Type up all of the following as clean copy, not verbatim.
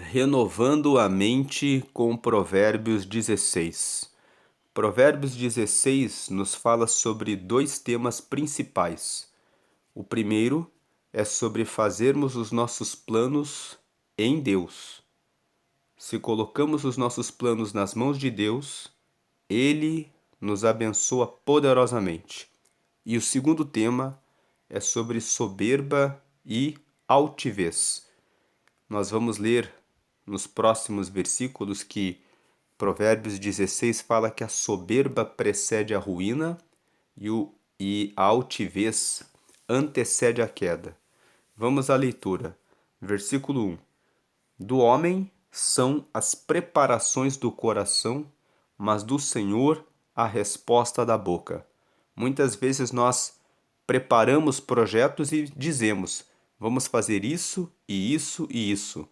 Renovando a mente com Provérbios 16. Provérbios 16 nos fala sobre dois temas principais. O primeiro é sobre fazermos os nossos planos em Deus. Se colocamos os nossos planos nas mãos de Deus, Ele nos abençoa poderosamente. E o segundo tema é sobre soberba e altivez. Nós vamos ler nos próximos versículos que Provérbios 16 fala que a soberba precede a ruína e a altivez antecede a queda. Vamos à leitura. Versículo 1. Do homem são as preparações do coração, mas do Senhor a resposta da boca. Muitas vezes nós preparamos projetos e dizemos: vamos fazer isso e isso e isso.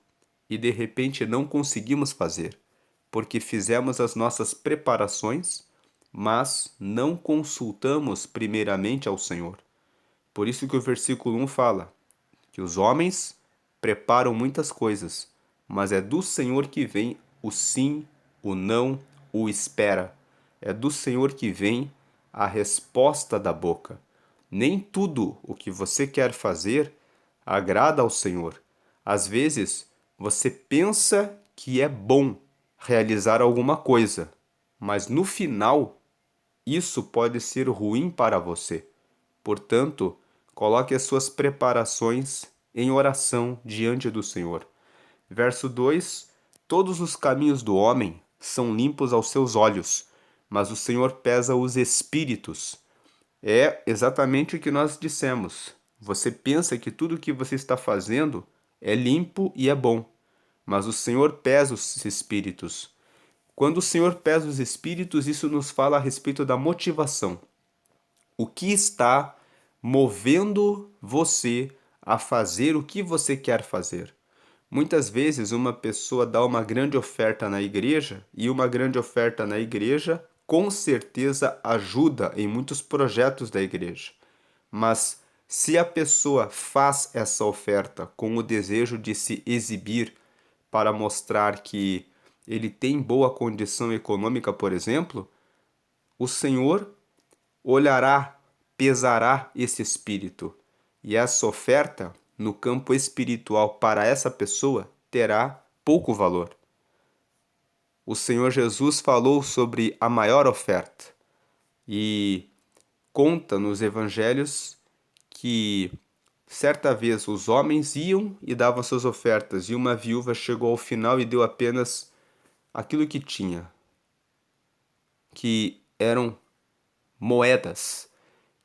E de repente não conseguimos fazer, porque fizemos as nossas preparações, mas não consultamos primeiramente ao Senhor. Por isso que o versículo 1 fala que os homens preparam muitas coisas, mas é do Senhor que vem o sim, o não, o espera. É do Senhor que vem a resposta da boca. Nem tudo o que você quer fazer agrada ao Senhor. Às vezes, você pensa que é bom realizar alguma coisa, mas no final, isso pode ser ruim para você. Portanto, coloque as suas preparações em oração diante do Senhor. Verso 2: Todos os caminhos do homem são limpos aos seus olhos, mas o Senhor pesa os espíritos. É exatamente o que nós dissemos. Você pensa que tudo o que você está fazendo é limpo e é bom, mas o Senhor pesa os espíritos. Quando o Senhor pesa os espíritos, isso nos fala a respeito da motivação. O que está movendo você a fazer o que você quer fazer? Muitas vezes uma pessoa dá uma grande oferta na igreja e uma grande oferta na igreja com certeza ajuda em muitos projetos da igreja. Mas se a pessoa faz essa oferta com o desejo de se exibir para mostrar que ele tem boa condição econômica, por exemplo, o Senhor olhará, pesará esse espírito, e essa oferta no campo espiritual para essa pessoa terá pouco valor. O Senhor Jesus falou sobre a maior oferta e conta nos evangelhos que certa vez os homens iam e davam suas ofertas, e uma viúva chegou ao final e deu apenas aquilo que tinha, que eram moedas.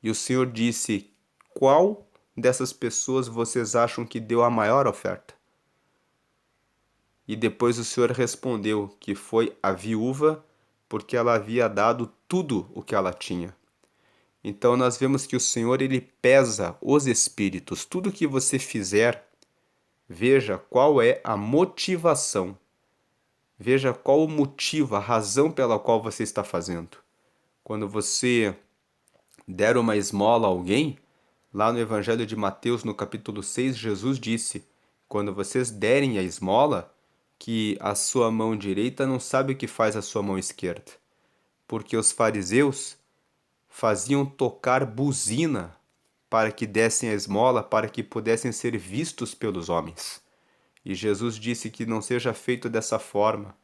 E o Senhor disse: qual dessas pessoas vocês acham que deu a maior oferta? E depois o Senhor respondeu que foi a viúva, porque ela havia dado tudo o que ela tinha. Então nós vemos que o Senhor, ele pesa os espíritos. Tudo que você fizer, veja qual é a motivação. Veja qual o motivo, a razão pela qual você está fazendo. Quando você der uma esmola a alguém, lá no Evangelho de Mateus, no capítulo 6, Jesus disse: quando vocês derem a esmola, que a sua mão direita não sabe o que faz a sua mão esquerda. Porque os fariseus faziam tocar buzina para que dessem a esmola, para que pudessem ser vistos pelos homens. E Jesus disse que não seja feito dessa forma.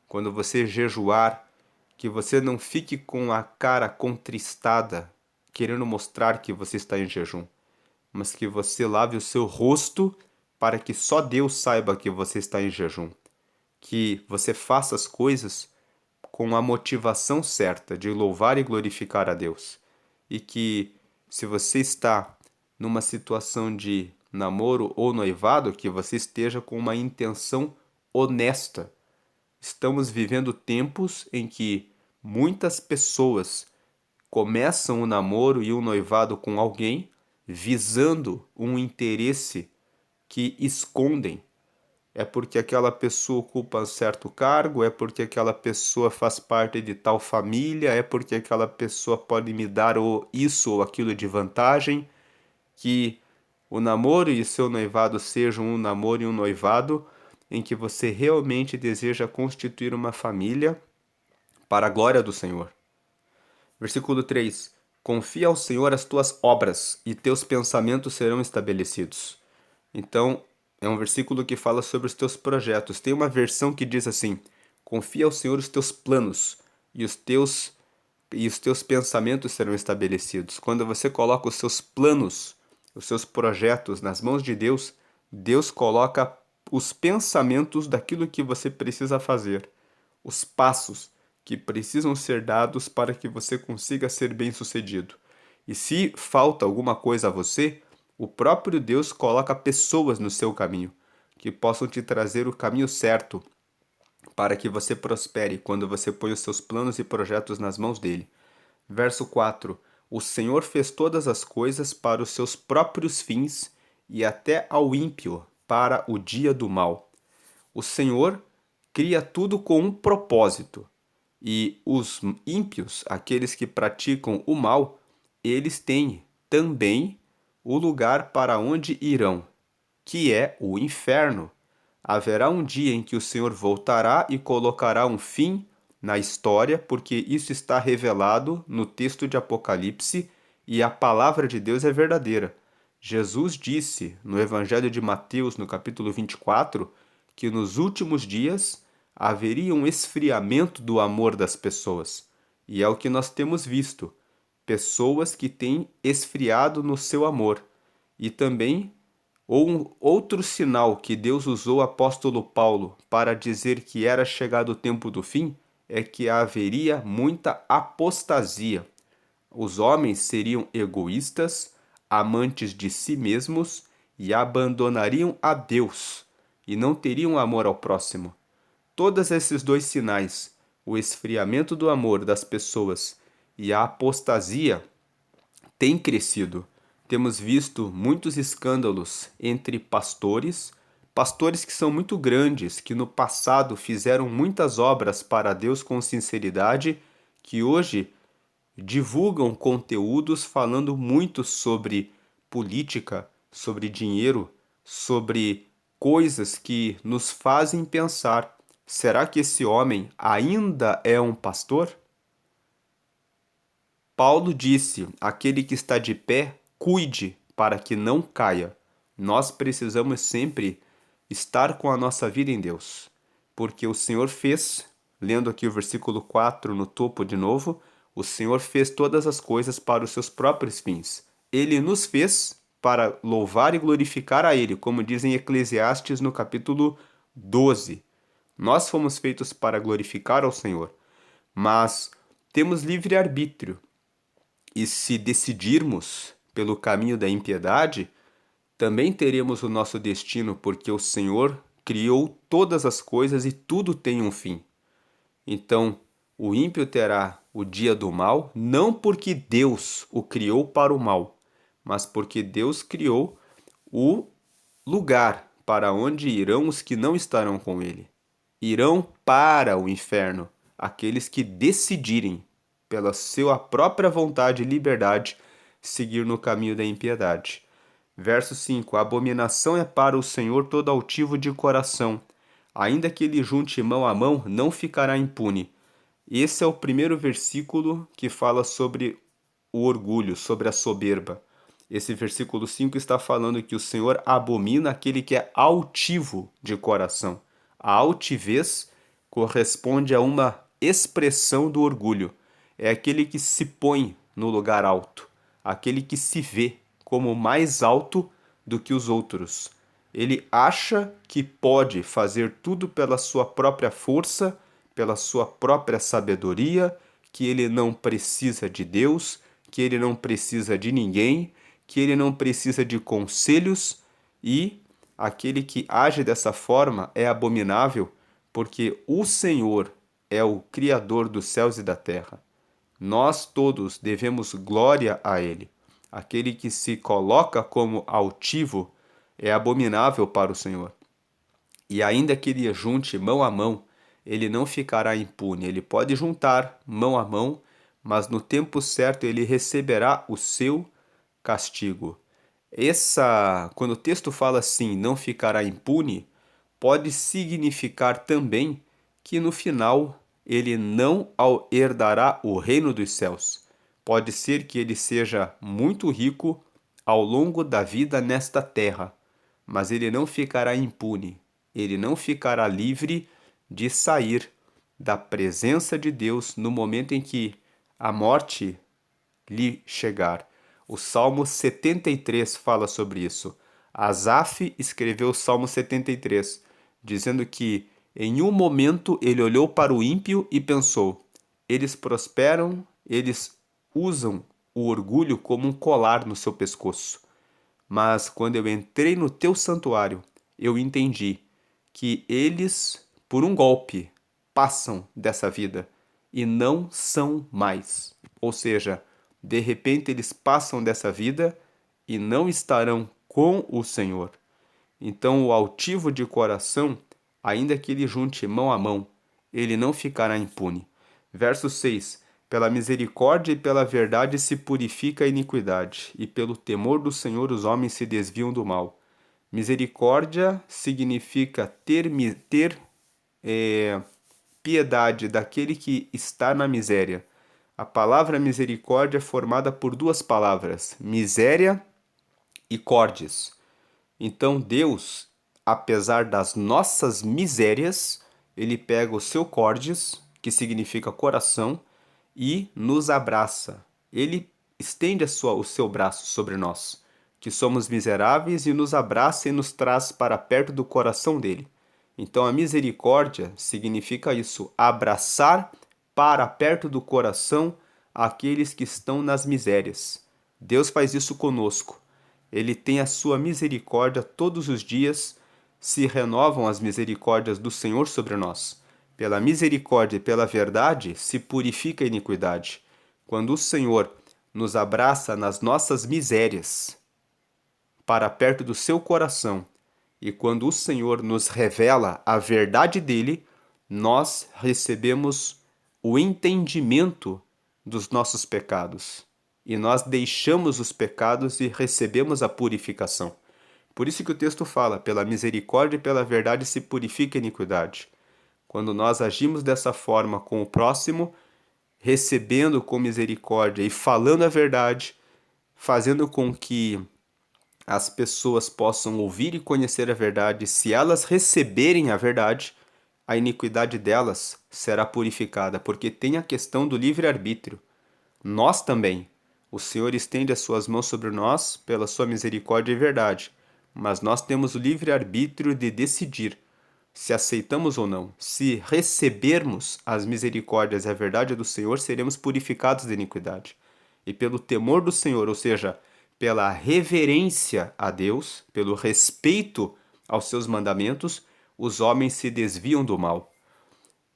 Quando você jejuar, que você não fique com a cara contristada, querendo mostrar que você está em jejum, mas que você lave o seu rosto para que só Deus saiba que você está em jejum. Que você faça as coisas com a motivação certa de louvar e glorificar a Deus. E que se você está numa situação de namoro ou noivado, que você esteja com uma intenção honesta. Estamos vivendo tempos em que muitas pessoas começam o namoro e o noivado com alguém visando um interesse que escondem. É porque aquela pessoa ocupa um certo cargo, é porque aquela pessoa faz parte de tal família, é porque aquela pessoa pode me dar isso ou aquilo de vantagem, que o namoro e o seu noivado sejam um namoro e um noivado em que você realmente deseja constituir uma família para a glória do Senhor. Versículo 3: Confia ao Senhor as tuas obras, e teus pensamentos serão estabelecidos. Então, é um versículo que fala sobre os teus projetos. Tem uma versão que diz assim: Confia ao Senhor os teus planos, e os teus pensamentos serão estabelecidos. Quando você coloca os seus planos, os seus projetos nas mãos de Deus, Deus coloca os pensamentos daquilo que você precisa fazer, os passos que precisam ser dados para que você consiga ser bem-sucedido. E se falta alguma coisa a você, o próprio Deus coloca pessoas no seu caminho que possam te trazer o caminho certo para que você prospere quando você põe os seus planos e projetos nas mãos dele. Verso 4: O Senhor fez todas as coisas para os seus próprios fins e até ao ímpio para o dia do mal. O Senhor cria tudo com um propósito, e os ímpios, aqueles que praticam o mal, eles têm também o lugar para onde irão, que é o inferno. Haverá um dia em que o Senhor voltará e colocará um fim na história, porque isso está revelado no texto de Apocalipse e a palavra de Deus é verdadeira. Jesus disse no Evangelho de Mateus, no capítulo 24, que nos últimos dias haveria um esfriamento do amor das pessoas. E é o que nós temos visto. Pessoas que têm esfriado no seu amor. E também outro sinal que Deus usou o apóstolo Paulo para dizer que era chegado o tempo do fim é que haveria muita apostasia. Os homens seriam egoístas, amantes de si mesmos e abandonariam a Deus e não teriam amor ao próximo. Todos esses dois sinais, o esfriamento do amor das pessoas e a apostasia, têm crescido. Temos visto muitos escândalos entre pastores, pastores que são muito grandes, que no passado fizeram muitas obras para Deus com sinceridade, que hoje divulgam conteúdos falando muito sobre política, sobre dinheiro, sobre coisas que nos fazem pensar: será que esse homem ainda é um pastor? Paulo disse: aquele que está de pé, cuide para que não caia. Nós precisamos sempre estar com a nossa vida em Deus, porque o Senhor fez, lendo aqui o versículo 4 no topo de novo, o Senhor fez todas as coisas para os seus próprios fins. Ele nos fez para louvar e glorificar a Ele, como diz em Eclesiastes no capítulo 12. Nós fomos feitos para glorificar ao Senhor, mas temos livre-arbítrio. E se decidirmos pelo caminho da impiedade, também teremos o nosso destino, porque o Senhor criou todas as coisas e tudo tem um fim. Então, o ímpio terá o dia do mal, não porque Deus o criou para o mal, mas porque Deus criou o lugar para onde irão os que não estarão com ele. Irão para o inferno aqueles que decidirem, pela sua própria vontade e liberdade, seguir no caminho da impiedade. Verso 5: A abominação é para o Senhor todo altivo de coração. Ainda que ele junte mão a mão, não ficará impune. Esse é o primeiro versículo que fala sobre o orgulho, sobre a soberba. Esse versículo 5 está falando que o Senhor abomina aquele que é altivo de coração. A altivez corresponde a uma expressão do orgulho. É aquele que se põe no lugar alto, aquele que se vê como mais alto do que os outros. Ele acha que pode fazer tudo pela sua própria força, pela sua própria sabedoria, que ele não precisa de Deus, que ele não precisa de ninguém, que ele não precisa de conselhos, e aquele que age dessa forma é abominável, porque o Senhor é o Criador dos céus e da terra. Nós todos devemos glória a Ele. Aquele que se coloca como altivo é abominável para o Senhor. E ainda que ele junte mão a mão, ele não ficará impune. Ele pode juntar mão a mão, mas no tempo certo ele receberá o seu castigo. Quando o texto fala assim, não ficará impune, pode significar também que no final ele não herdará o reino dos céus. Pode ser que ele seja muito rico ao longo da vida nesta terra, mas ele não ficará impune, ele não ficará livre de sair da presença de Deus no momento em que a morte lhe chegar. O Salmo 73 fala sobre isso. Asaf escreveu o Salmo 73, dizendo que em um momento ele olhou para o ímpio e pensou: eles prosperam, eles usam o orgulho como um colar no seu pescoço. Mas quando eu entrei no teu santuário, eu entendi que eles, por um golpe, passam dessa vida e não são mais. Ou seja, de repente eles passam dessa vida e não estarão com o Senhor. Então, o altivo de coração, ainda que ele junte mão a mão, ele não ficará impune. Verso 6: Pela misericórdia e pela verdade se purifica a iniquidade, e pelo temor do Senhor os homens se desviam do mal. Misericórdia significa ter piedade daquele que está na miséria. A palavra misericórdia é formada por duas palavras, miséria e cordes. Então Deus, apesar das nossas misérias, ele pega o seu cordes, que significa coração, e nos abraça. Ele estende o seu braço sobre nós, que somos miseráveis, e nos abraça e nos traz para perto do coração dele. Então a misericórdia significa isso, abraçar para perto do coração aqueles que estão nas misérias. Deus faz isso conosco. Ele tem a sua misericórdia todos os dias, se renovam as misericórdias do Senhor sobre nós. Pela misericórdia e pela verdade se purifica a iniquidade. Quando o Senhor nos abraça nas nossas misérias, para perto do seu coração, e quando o Senhor nos revela a verdade dele, nós recebemos o entendimento dos nossos pecados. E nós deixamos os pecados e recebemos a purificação. Por isso que o texto fala: pela misericórdia e pela verdade se purifica a iniquidade. Quando nós agimos dessa forma com o próximo, recebendo com misericórdia e falando a verdade, fazendo com que as pessoas possam ouvir e conhecer a verdade, se elas receberem a verdade, a iniquidade delas será purificada, porque tem a questão do livre-arbítrio. Nós também. O Senhor estende as suas mãos sobre nós pela sua misericórdia e verdade, mas nós temos o livre-arbítrio de decidir se aceitamos ou não. Se recebermos as misericórdias e a verdade do Senhor, seremos purificados da iniquidade. E pelo temor do Senhor, ou seja, pela reverência a Deus, pelo respeito aos seus mandamentos, os homens se desviam do mal.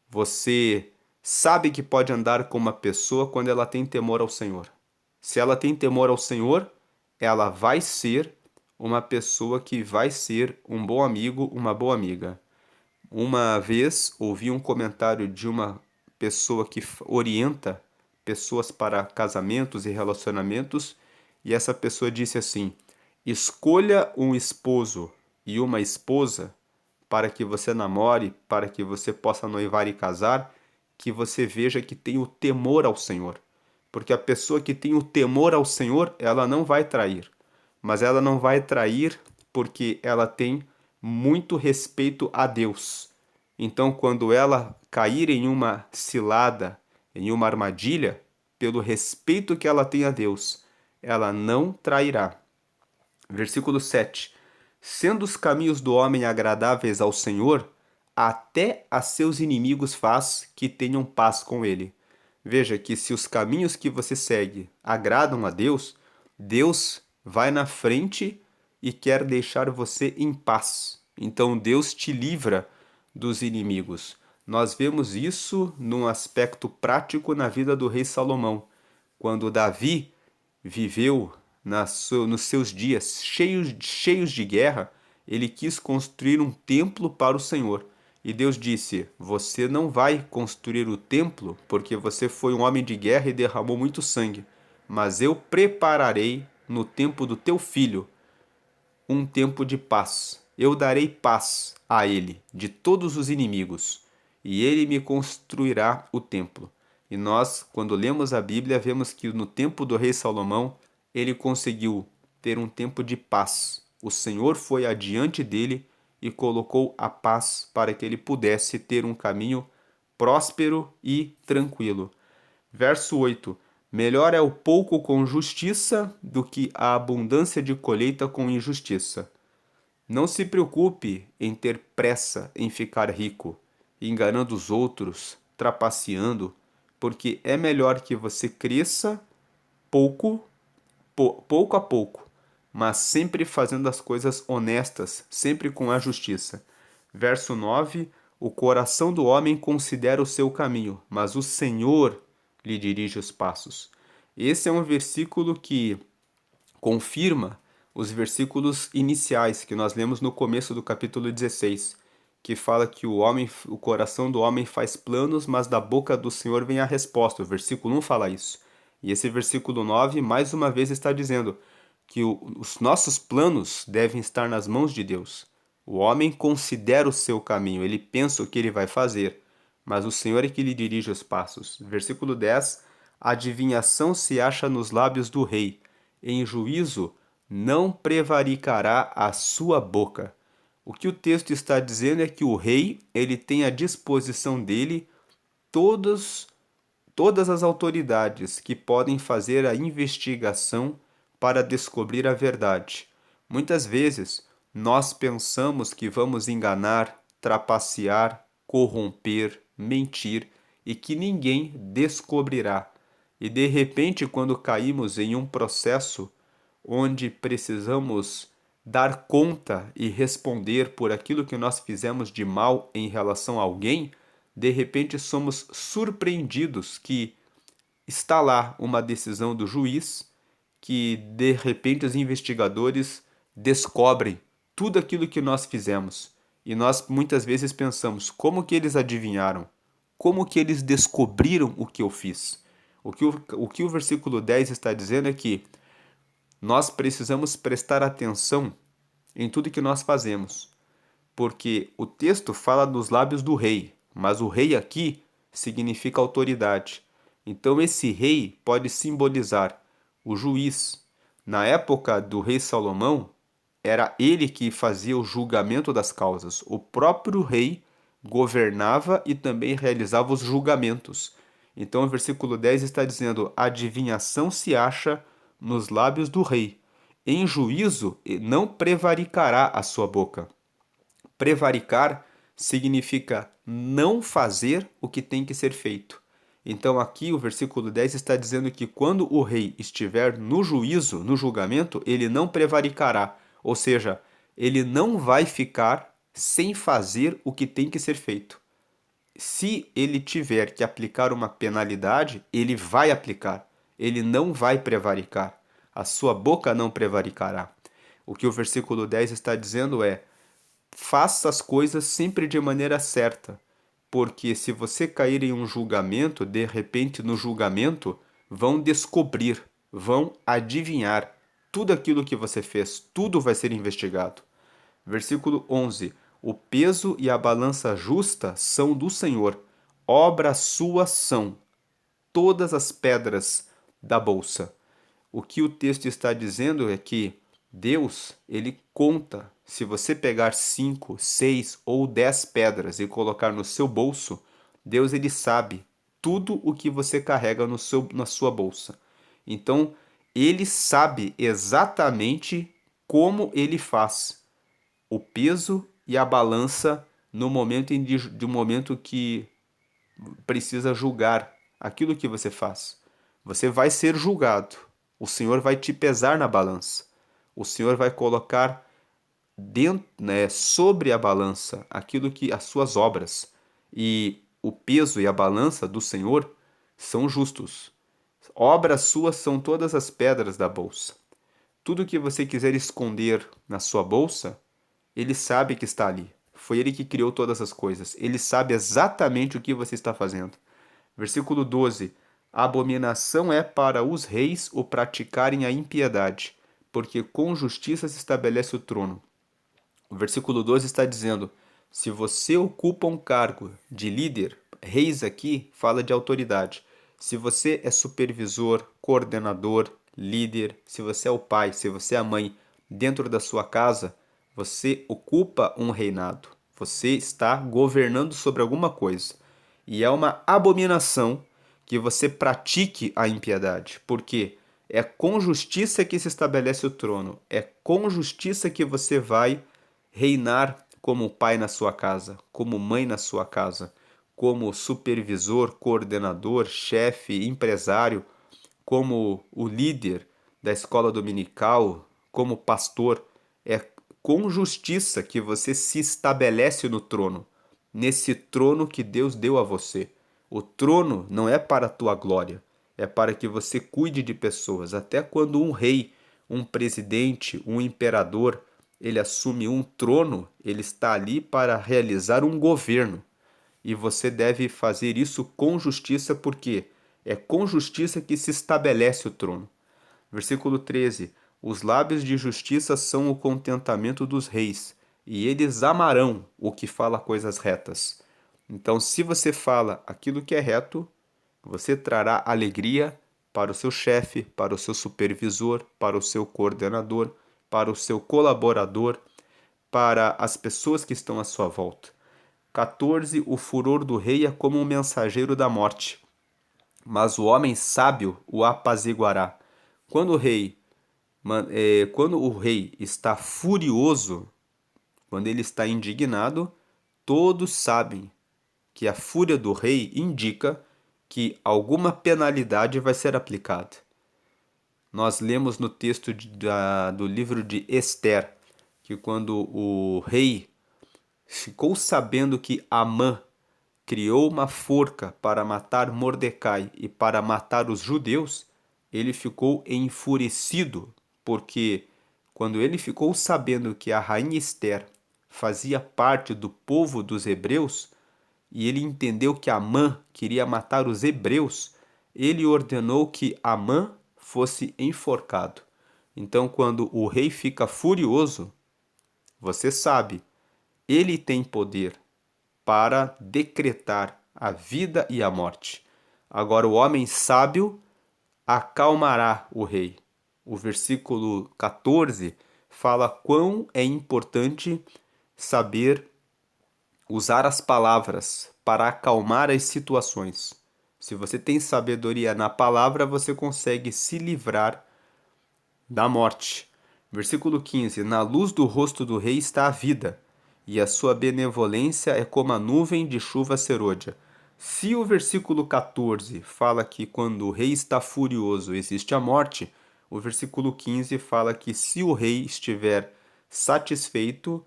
Você sabe que pode andar com uma pessoa quando ela tem temor ao Senhor. Se ela tem temor ao Senhor, ela vai ser uma pessoa que vai ser um bom amigo, uma boa amiga. Uma vez ouvi um comentário de uma pessoa que orienta pessoas para casamentos e relacionamentos, e essa pessoa disse assim: escolha um esposo e uma esposa para que você namore, para que você possa noivar e casar, que você veja que tem o temor ao Senhor. Porque a pessoa que tem o temor ao Senhor, ela não vai trair. Mas ela não vai trair porque ela tem muito respeito a Deus. Então, quando ela cair em uma cilada, em uma armadilha, pelo respeito que ela tem a Deus, ela não trairá. Versículo 7. Sendo os caminhos do homem agradáveis ao Senhor, até a seus inimigos faz que tenham paz com ele. Veja que se os caminhos que você segue agradam a Deus, Deus vai na frente e quer deixar você em paz. Então Deus te livra dos inimigos. Nós vemos isso num aspecto prático na vida do rei Salomão. Quando Davi viveu nos seus dias cheios de guerra, ele quis construir um templo para o Senhor. E Deus disse: você não vai construir o templo porque você foi um homem de guerra e derramou muito sangue, mas eu prepararei no tempo do teu filho um tempo de paz. eu darei paz a ele de todos os inimigos, e ele me construirá o templo. E nós, quando lemos a Bíblia, vemos que no tempo do rei Salomão, ele conseguiu ter um tempo de paz. O Senhor foi adiante dele e colocou a paz para que ele pudesse ter um caminho próspero e tranquilo. Verso 8: Melhor é o pouco com justiça do que a abundância de colheita com injustiça. Não se preocupe em ter pressa em ficar rico, enganando os outros, trapaceando, porque é melhor que você cresça pouco, pouco a pouco, mas sempre fazendo as coisas honestas, sempre com a justiça. Verso 9: O coração do homem considera o seu caminho, mas o Senhor lhe dirige os passos. Esse é um versículo que confirma os versículos iniciais que nós lemos no começo do capítulo 16, que fala que o coração do homem faz planos, mas da boca do Senhor vem a resposta. O versículo 1 fala isso. E esse versículo 9, mais uma vez, está dizendo que os nossos planos devem estar nas mãos de Deus. O homem considera o seu caminho, ele pensa o que ele vai fazer, mas o Senhor é que lhe dirige os passos. Versículo 10: A adivinhação se acha nos lábios do rei, em juízo não prevaricará a sua boca. O que o texto está dizendo é que o rei, ele tem à disposição dele todos, todas as autoridades que podem fazer a investigação para descobrir a verdade. Muitas vezes, nós pensamos que vamos enganar, trapacear, corromper, mentir e que ninguém descobrirá. E de repente, quando caímos em um processo onde precisamos dar conta e responder por aquilo que nós fizemos de mal em relação a alguém, de repente somos surpreendidos que está lá uma decisão do juiz que de repente os investigadores descobrem tudo aquilo que nós fizemos. E nós muitas vezes pensamos, como que eles adivinharam? Como que eles descobriram o que eu fiz? O que o versículo 10 está dizendo é que nós precisamos prestar atenção em tudo que nós fazemos, porque o texto fala dos lábios do rei, mas o rei aqui significa autoridade. Então esse rei pode simbolizar o juiz. Na época do rei Salomão, era ele que fazia o julgamento das causas. O próprio rei governava e também realizava os julgamentos. Então o versículo 10 está dizendo: adivinhação se acha nos lábios do rei. Em juízo não prevaricará a sua boca. Prevaricar significa não fazer o que tem que ser feito. Então aqui o versículo 10 está dizendo que quando o rei estiver no juízo, no julgamento, ele não prevaricará, ou seja, ele não vai ficar sem fazer o que tem que ser feito. Se ele tiver que aplicar uma penalidade, ele vai aplicar. Ele não vai prevaricar. A sua boca não prevaricará. O que o versículo 10 está dizendo é: faça as coisas sempre de maneira certa, porque se você cair em um julgamento, de repente no julgamento vão descobrir, vão adivinhar tudo aquilo que você fez, tudo vai ser investigado. Versículo 11: O peso e a balança justa são do Senhor, obra sua são todas as pedras da bolsa. O que o texto está dizendo é que Deus, ele conta. Se você pegar 5, 6 ou 10 pedras e colocar no seu bolso, Deus ele sabe tudo o que você carrega na sua bolsa. Então, ele sabe exatamente como ele faz o peso e a balança no momento de um momento que precisa julgar aquilo que você faz. Você vai ser julgado. O Senhor vai te pesar na balança. O Senhor vai colocar dentro, né, sobre a balança aquilo que as suas obras. E o peso e a balança do Senhor são justos. Obras suas são todas as pedras da bolsa. Tudo que você quiser esconder na sua bolsa, ele sabe que está ali. Foi ele que criou todas as coisas. Ele sabe exatamente o que você está fazendo. Versículo 12: Abominação é para os reis o praticarem a impiedade, porque com justiça se estabelece o trono. O versículo 12 está dizendo: se você ocupa um cargo de líder, reis aqui fala de autoridade. Se você é supervisor, coordenador, líder, se você é o pai, se você é a mãe, dentro da sua casa, você ocupa um reinado. Você está governando sobre alguma coisa. E é uma abominação que você pratique a impiedade, porque é com justiça que se estabelece o trono, é com justiça que você vai reinar como pai na sua casa, como mãe na sua casa, como supervisor, coordenador, chefe, empresário, como o líder da escola dominical, como pastor. É com justiça que você se estabelece no trono, nesse trono que Deus deu a você. O trono não é para a tua glória, é para que você cuide de pessoas. Até quando um rei, um presidente, um imperador, ele assume um trono, ele está ali para realizar um governo. E você deve fazer isso com justiça, porque é com justiça que se estabelece o trono. Versículo 13: os lábios de justiça são o contentamento dos reis, e eles amarão o que fala coisas retas. Então, se você fala aquilo que é reto, você trará alegria para o seu chefe, para o seu supervisor, para o seu coordenador, para o seu colaborador, para as pessoas que estão à sua volta. 14. O furor do rei é como um mensageiro da morte, mas o homem sábio o apaziguará. Quando o rei, quando o rei está furioso, quando ele está indignado, todos sabem que a fúria do rei indica que alguma penalidade vai ser aplicada. Nós lemos no texto do livro de Esther que quando o rei ficou sabendo que Amã criou uma forca para matar Mordecai e para matar os judeus, ele ficou enfurecido, porque quando ele ficou sabendo que a rainha Esther fazia parte do povo dos hebreus, e ele entendeu que Amã queria matar os hebreus, ele ordenou que Amã fosse enforcado. Então, quando o rei fica furioso, você sabe, ele tem poder para decretar a vida e a morte. Agora, o homem sábio acalmará o rei. O versículo 14 fala quão é importante saber usar as palavras para acalmar as situações. Se você tem sabedoria na palavra, você consegue se livrar da morte. Versículo 15: na luz do rosto do rei está a vida, e a sua benevolência é como a nuvem de chuva serôdia. Se o versículo 14 fala que quando o rei está furioso existe a morte, o versículo 15 fala que se o rei estiver satisfeito,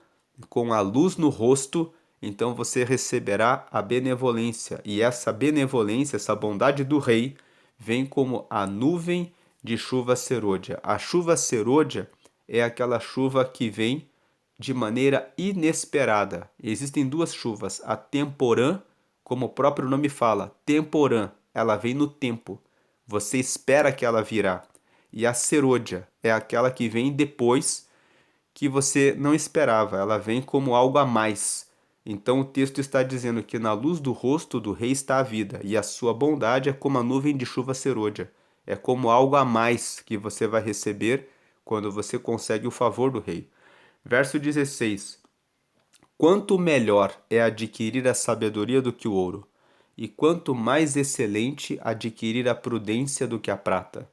com a luz no rosto, então você receberá a benevolência. E essa benevolência, essa bondade do rei, vem como a nuvem de chuva serôdia. A chuva serôdia é aquela chuva que vem de maneira inesperada. Existem duas chuvas, a temporã, como o próprio nome fala, temporã, ela vem no tempo. Você espera que ela virá. E a serôdia é aquela que vem depois que você não esperava, ela vem como algo a mais. Então o texto está dizendo que na luz do rosto do rei está a vida, e a sua bondade é como a nuvem de chuva serôdia. É como algo a mais que você vai receber quando você consegue o favor do rei. Verso 16: quanto melhor é adquirir a sabedoria do que o ouro, e quanto mais excelente adquirir a prudência do que a prata.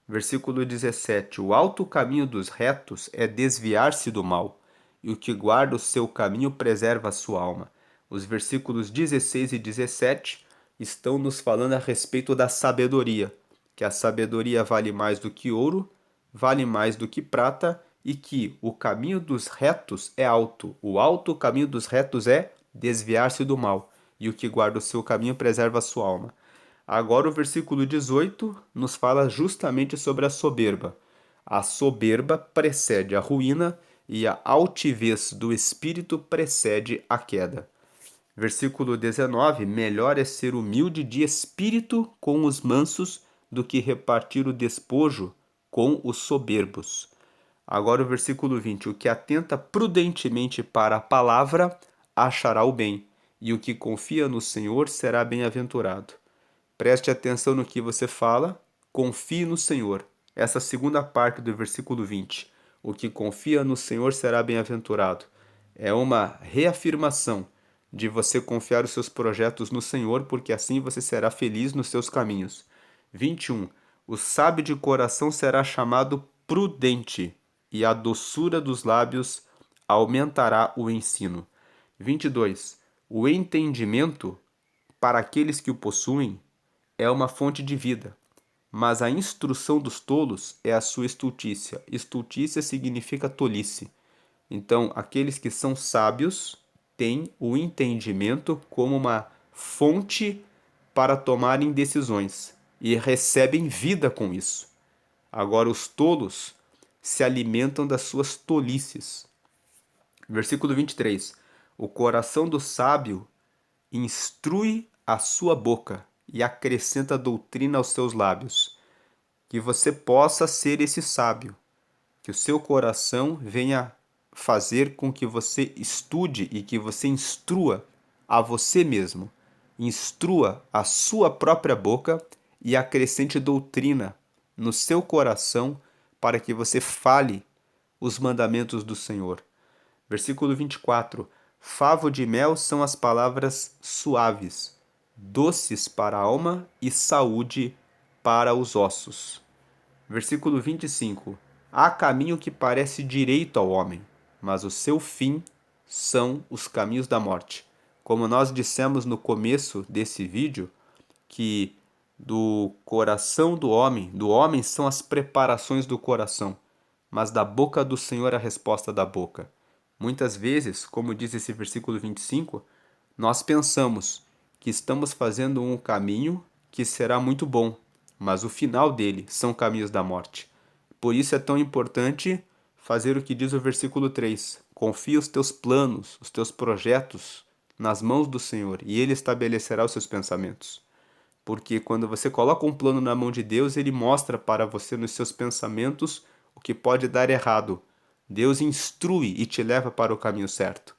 Versículo 17: o alto caminho dos retos é desviar-se do mal, e o que guarda o seu caminho preserva a sua alma. Os versículos 16 e 17 estão nos falando a respeito da sabedoria, que a sabedoria vale mais do que ouro, vale mais do que prata, e que o caminho dos retos é alto. O alto caminho dos retos é desviar-se do mal, e o que guarda o seu caminho preserva a sua alma. Agora o versículo 18 nos fala justamente sobre a soberba. A soberba precede a ruína e a altivez do espírito precede a queda. Versículo 19: melhor é ser humilde de espírito com os mansos do que repartir o despojo com os soberbos. Agora o versículo 20: o que atenta prudentemente para a palavra achará o bem, e o que confia no Senhor será bem-aventurado. Preste atenção no que você fala, confie no Senhor. Essa segunda parte do versículo 20: o que confia no Senhor será bem-aventurado. É uma reafirmação de você confiar os seus projetos no Senhor, porque assim você será feliz nos seus caminhos. 21. O sábio de coração será chamado prudente, e a doçura dos lábios aumentará o ensino. 22. O entendimento, para aqueles que o possuem, é uma fonte de vida, mas a instrução dos tolos é a sua estultícia. Estultícia significa tolice. Então, aqueles que são sábios têm o entendimento como uma fonte para tomarem decisões e recebem vida com isso. Agora, os tolos se alimentam das suas tolices. Versículo 23. O coração do sábio instrui a sua boca e acrescenta doutrina aos seus lábios. Que você possa ser esse sábio, que o seu coração venha fazer com que você estude e que você instrua a você mesmo. Instrua a sua própria boca e acrescente doutrina no seu coração para que você fale os mandamentos do Senhor. Versículo 24. Favo de mel são as palavras suaves, doces para a alma e saúde para os ossos. Versículo 25. Há caminho que parece direito ao homem, mas o seu fim são os caminhos da morte. Como nós dissemos no começo desse vídeo, que do coração do homem são as preparações do coração, mas da boca do Senhor a resposta da boca. Muitas vezes, como diz esse versículo 25, nós pensamos que estamos fazendo um caminho que será muito bom, mas o final dele são caminhos da morte. Por isso é tão importante fazer o que diz o versículo 3. Confia os teus planos, os teus projetos nas mãos do Senhor, e Ele estabelecerá os seus pensamentos. Porque quando você coloca um plano na mão de Deus, Ele mostra para você nos seus pensamentos o que pode dar errado. Deus instrui e te leva para o caminho certo.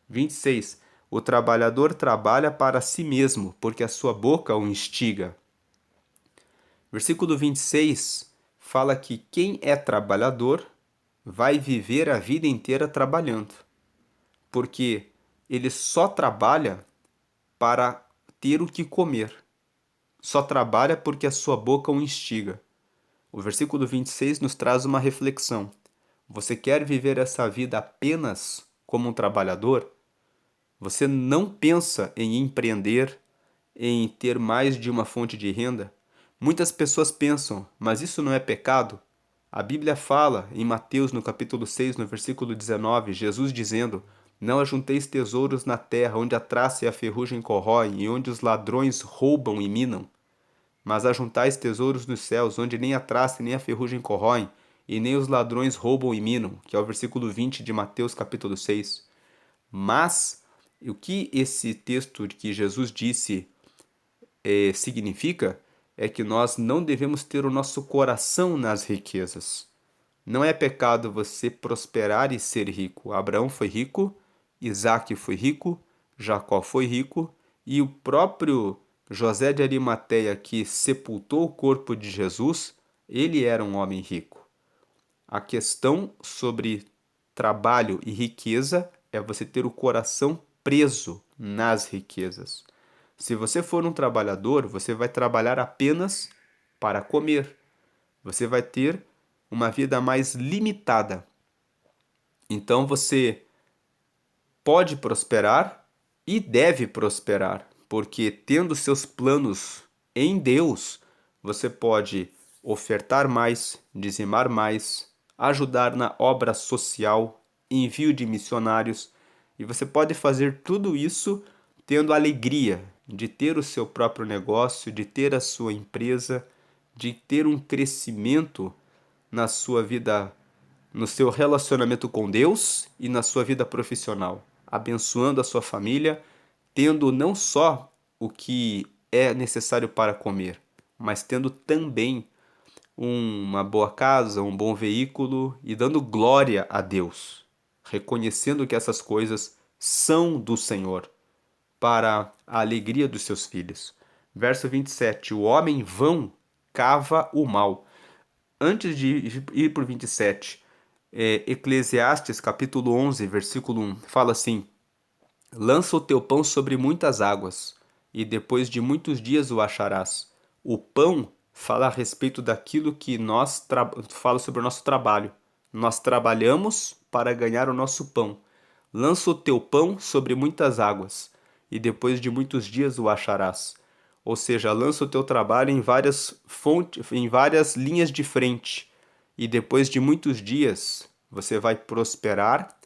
26. O trabalhador trabalha para si mesmo, porque a sua boca o instiga. Versículo 26 fala que quem é trabalhador vai viver a vida inteira trabalhando, porque ele só trabalha para ter o que comer. Só trabalha porque a sua boca o instiga. O versículo 26 nos traz uma reflexão. Você quer viver essa vida apenas como um trabalhador? Você não pensa em empreender, em ter mais de uma fonte de renda? Muitas pessoas pensam, mas isso não é pecado? A Bíblia fala em Mateus, no capítulo 6, no versículo 19, Jesus dizendo: Não ajunteis tesouros na terra, onde a traça e a ferrugem corroem, e onde os ladrões roubam e minam. Mas ajuntais tesouros nos céus, onde nem a traça nem a ferrugem corroem, e nem os ladrões roubam e minam, que é o versículo 20 de Mateus capítulo 6. Mas o que esse texto que Jesus disse significa é que nós não devemos ter o nosso coração nas riquezas. Não é pecado você prosperar e ser rico. Abraão foi rico, Isaac foi rico, Jacó foi rico e o próprio José de Arimateia, que sepultou o corpo de Jesus, ele era um homem rico. A questão sobre trabalho e riqueza é você ter o coração preso nas riquezas. Se você for um trabalhador, você vai trabalhar apenas para comer. Você vai ter uma vida mais limitada. Então você pode prosperar e deve prosperar, porque tendo seus planos em Deus, você pode ofertar mais, dizimar mais, ajudar na obra social, envio de missionários, e você pode fazer tudo isso tendo a alegria de ter o seu próprio negócio, de ter a sua empresa, de ter um crescimento na sua vida, no seu relacionamento com Deus e na sua vida profissional, abençoando a sua família, tendo não só o que é necessário para comer, mas tendo também uma boa casa, um bom veículo e dando glória a Deus, reconhecendo que essas coisas são do Senhor, para a alegria dos seus filhos. Verso 27, o homem vão cava o mal. Antes de ir para o 27, Eclesiastes capítulo 11, versículo 1, fala assim: lança o teu pão sobre muitas águas, e depois de muitos dias o acharás. O pão fala a respeito daquilo que fala sobre o nosso trabalho. Nós trabalhamos para ganhar o nosso pão. Lança o teu pão sobre muitas águas, e depois de muitos dias o acharás. Ou seja, lança o teu trabalho em várias fontes, em várias linhas de frente, e depois de muitos dias você vai prosperar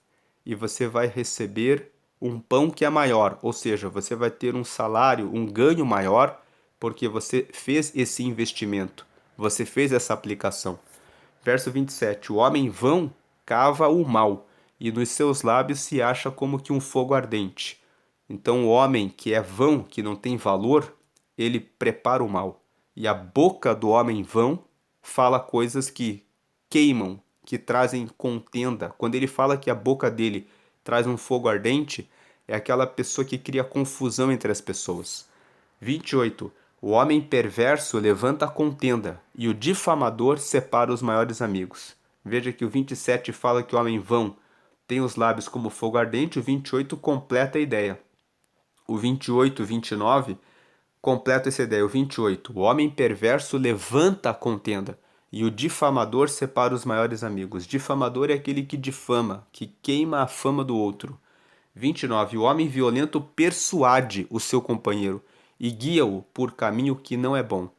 e você vai receber um pão que é maior, ou seja, você vai ter um salário, um ganho maior, porque você fez esse investimento, você fez essa aplicação. Verso 27, o homem vão cava o mal, e nos seus lábios se acha como que um fogo ardente. Então o homem que é vão, que não tem valor, ele prepara o mal. E a boca do homem vão fala coisas que queimam, que trazem contenda. Quando ele fala que a boca dele traz um fogo ardente, é aquela pessoa que cria confusão entre as pessoas. 28. O homem perverso levanta a contenda, e o difamador separa os maiores amigos. Veja que o 27 fala que o homem vão tem os lábios como fogo ardente, o 28 completa a ideia. O 28 e 29 completa essa ideia. O 28, o homem perverso levanta a contenda, e o difamador separa os maiores amigos. Difamador é aquele que difama, que queima a fama do outro. 29, o homem violento persuade o seu companheiro e guia-o por caminho que não é bom.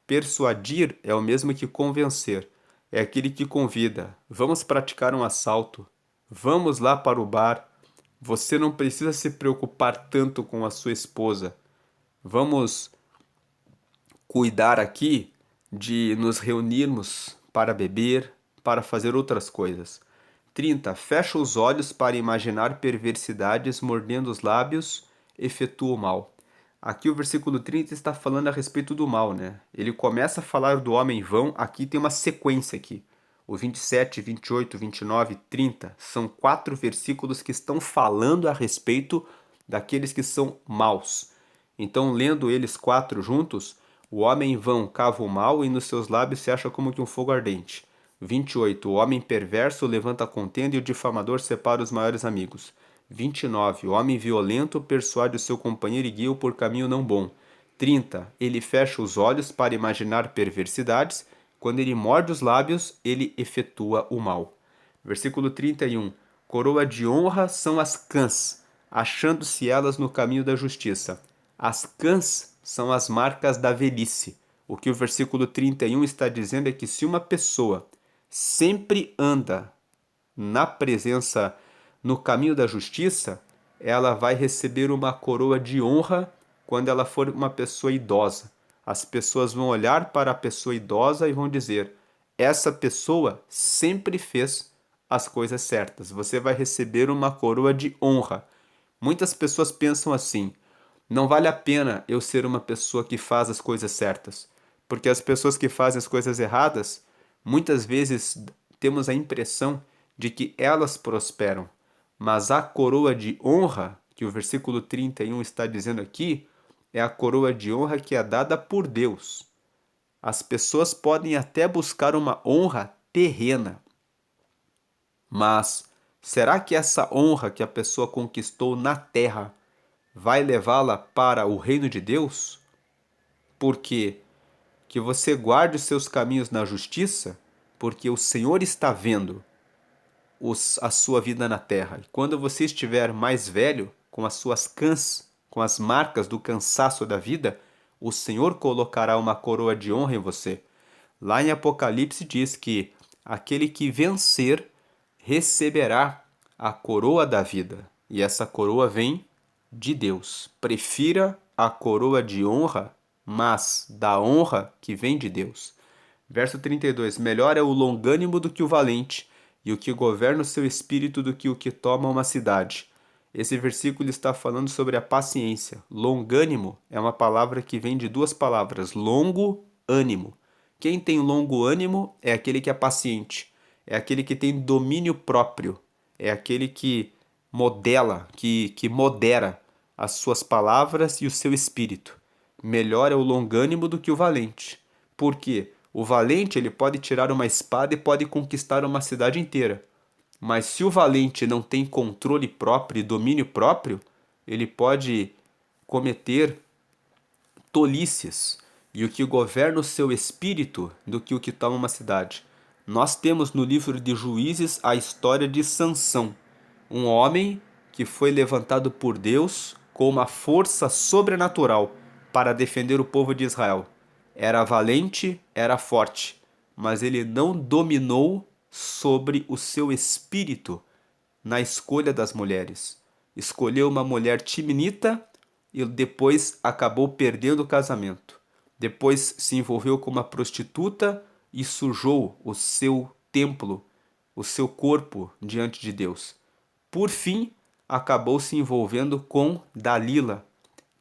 Persuadir é o mesmo que convencer. É aquele que convida. Vamos praticar um assalto. Vamos lá para o bar. Você não precisa se preocupar tanto com a sua esposa. Vamos cuidar aqui de nos reunirmos para beber, para fazer outras coisas. 30. Fecha os olhos para imaginar perversidades, mordendo os lábios, efetua o mal. Aqui o versículo 30 está falando a respeito do mal, né? Ele começa a falar do homem vão, aqui tem uma sequência aqui. O 27, 28, 29 e 30 são 4 versículos que estão falando a respeito daqueles que são maus. Então, lendo eles 4 juntos, o homem vão cava o mal e nos seus lábios se acha como que um fogo ardente. 28. O homem perverso levanta a contenda e o difamador separa os maiores amigos. 29. O homem violento persuade o seu companheiro e guia-o por caminho não bom. 30. Ele fecha os olhos para imaginar perversidades. Quando ele morde os lábios, ele efetua o mal. Versículo 31. Coroa de honra são as cãs, achando-se elas no caminho da justiça. As cãs são as marcas da velhice. O que o versículo 31 está dizendo é que se uma pessoa sempre anda na presença, no caminho da justiça, ela vai receber uma coroa de honra quando ela for uma pessoa idosa. As pessoas vão olhar para a pessoa idosa e vão dizer: essa pessoa sempre fez as coisas certas. Você vai receber uma coroa de honra. Muitas pessoas pensam assim: não vale a pena eu ser uma pessoa que faz as coisas certas, porque as pessoas que fazem as coisas erradas, muitas vezes temos a impressão de que elas prosperam. Mas a coroa de honra, que o versículo 31 está dizendo aqui, é a coroa de honra que é dada por Deus. As pessoas podem até buscar uma honra terrena, mas será que essa honra que a pessoa conquistou na terra vai levá-la para o reino de Deus? Porque que você guarde os seus caminhos na justiça, porque o Senhor está vendo a sua vida na terra. E quando você estiver mais velho, com as suas cãs, com as marcas do cansaço da vida, o Senhor colocará uma coroa de honra em você. Lá em Apocalipse diz que aquele que vencer receberá a coroa da vida. E essa coroa vem de Deus. Prefira a coroa de honra, mas da honra que vem de Deus. Verso 32. Melhor é o longânimo do que o valente, e o que governa o seu espírito do que o que toma uma cidade. Esse versículo está falando sobre a paciência. Longânimo é uma palavra que vem de duas palavras, longo, ânimo. Quem tem longo ânimo é aquele que é paciente, é aquele que tem domínio próprio, é aquele que modela, que modera as suas palavras e o seu espírito. Melhor é o longânimo do que o valente. Por quê? O valente ele pode tirar uma espada e pode conquistar uma cidade inteira. Mas se o valente não tem controle próprio e domínio próprio, ele pode cometer tolices, e o que governa o seu espírito do que o que toma uma cidade. Nós temos no livro de Juízes a história de Sansão, um homem que foi levantado por Deus com uma força sobrenatural para defender o povo de Israel. Era valente, era forte, mas ele não dominou sobre o seu espírito na escolha das mulheres. Escolheu uma mulher timinita e depois acabou perdendo o casamento. Depois se envolveu com uma prostituta e sujou o seu templo, o seu corpo diante de Deus. Por fim, acabou se envolvendo com Dalila,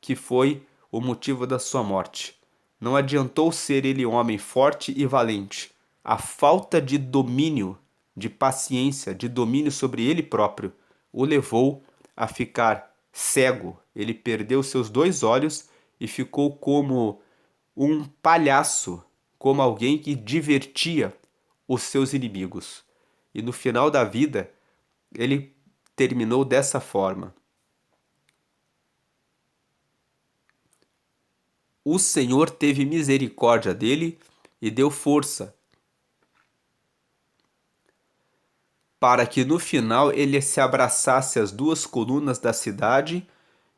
que foi o motivo da sua morte. Não adiantou ser ele um homem forte e valente. A falta de domínio, de paciência, de domínio sobre ele próprio, o levou a ficar cego. Ele perdeu seus dois olhos e ficou como um palhaço, como alguém que divertia os seus inimigos. E no final da vida, ele terminou dessa forma: o Senhor teve misericórdia dele e deu força para que no final ele se abraçasse às duas colunas da cidade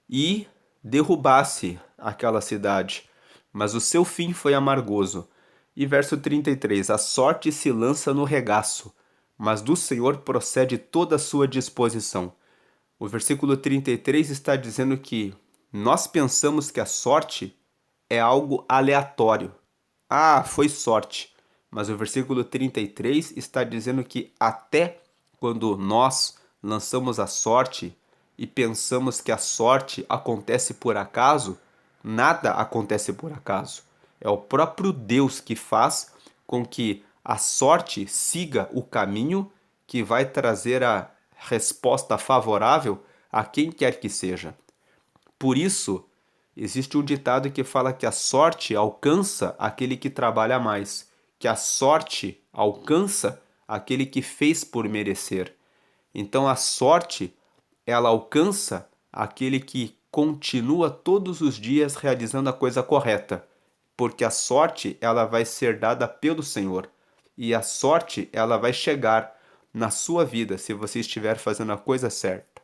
e derrubasse aquela cidade. Mas o seu fim foi amargoso. E verso 33: a sorte se lança no regaço, mas do Senhor procede toda a sua disposição. O versículo 33 está dizendo que nós pensamos que a sorte é algo aleatório. Ah, foi sorte. Mas o versículo 33 está dizendo que até quando nós lançamos a sorte e pensamos que a sorte acontece por acaso, nada acontece por acaso. É o próprio Deus que faz com que a sorte siga o caminho que vai trazer a resposta favorável a quem quer que seja. Por isso, existe um ditado que fala que a sorte alcança aquele que trabalha mais, que a sorte alcança aquele que fez por merecer. Então a sorte, ela alcança aquele que continua todos os dias realizando a coisa correta, porque a sorte, ela vai ser dada pelo Senhor, e a sorte, ela vai chegar na sua vida se você estiver fazendo a coisa certa.